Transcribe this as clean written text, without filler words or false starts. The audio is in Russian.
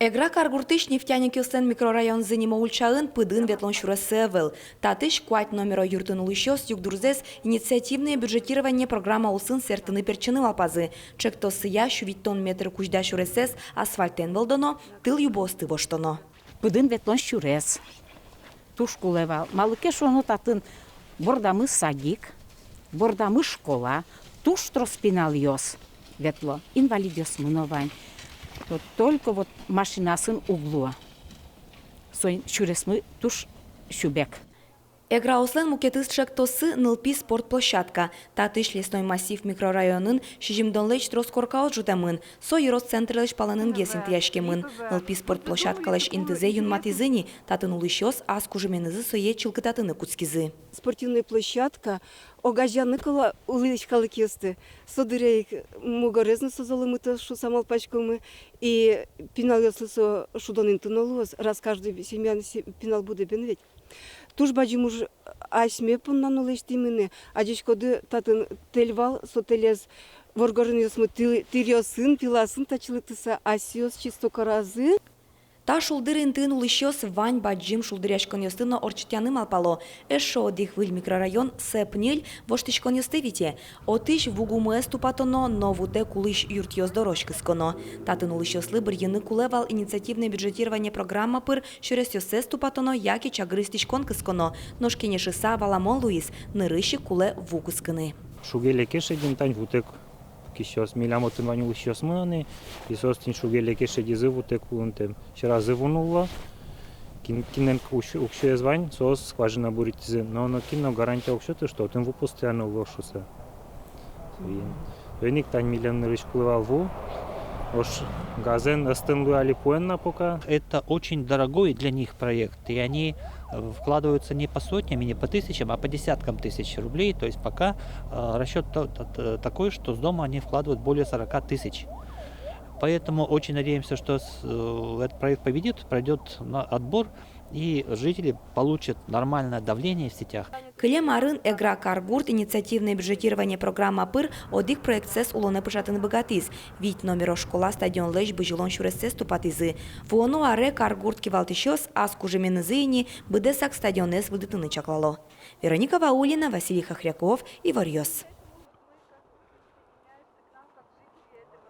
Эгра Каргуртыш нефтяник Кюстен микрорайон зынимо ульчагын пыдын ветлон шуресевел. Татыш куать номеро юртын улыщос югдурзес инициативное бюджетирование программа улсын сертыны перчыны лапазы. Чекто сыя шувиттон метр кужда шуресес асфальтен волдоно, тыл юбосты воштоно. Пыдын ветлон шурес. Тушкулевал. Малыке шоно татын бордамы садик, бордамы школа, туш троспинал йос ветло. Инвалидиос мыновань. Вот только вот машина сын углу. Сон чуресмы туш щубек. Эгра услен мукетыс чектосы нылпи спортплощадка. Татыш лесной массив микрорайонын шижимдонлеч троскоркаот жутамын. Со юрос-центрелеш паланын гесинти яшкемын. Нылпи спортплощадкалеш интызе юнматизыни, татын улыщос аз кужеменызы сое чилкытатыны куцкизы. Спортивная площадка, огажаныкала улычкалы кесты. Содырейк мугарезны созолымыты шу самал пачкомы и пинал яслы со шудонын тынулуз, раз каждый семья пинал буде бенветь. Туж баджим уж асьме пуннан улештимыны, адичкоды татын тельвал сотелез воргорын ясмы тирьосын, пиласын тачылытыса асиос чисто каразы. Та шулдырын тын улыщос вань баджим шулдыряшкон йостыно орчтяным алпало. Эшо одих выль микрорайон сепниль воштичкон йостывите. Отыш вугумуэс тупатоно, но вуте кулыш юртьёс дорожкысконо. Татын улыщослы бірьыны кулевал инициативное бюджетирование программа пыр шуресёсес тупатоно яки чагрыстичкон кысконо. Ношкенешыса валамон Луис нырыщи куле вукыскыны. Шугелекеш един тань вутек кишос милямот инваню лишос маны и состин шугелекеш едизы вутек улунтем. Вчера зывунула кинен укшуе звань сос скважина буритизы, но кино гарантия укшуты, что тем ву постоянно лошуса. Веник тань миллион рыч плывал ву. Ош газен остынлуяли поенна пока. Это очень дорогой для них проект, и они вкладываются не по сотням и не по тысячам, а по десяткам тысяч рублей. То есть пока расчет такой, что с дома они вкладывают более 40 тысяч. Поэтому очень надеемся, что этот проект победит, пройдет отбор, и жители получат нормальное давление в сетях. Клем арын Эгра Каргурт инициативное бюджетирование программа пыр одих проектсес улоне пышатын богатыз. Вить номеро школа стадион лэч быжилон шуресес тупатызы. Вуону аре Каргурт кивалтышос аз кужеменызыни быдесак стадионес выдытыны чаклало. Вероника Ваулина, Василий Хохряков и Варьёс.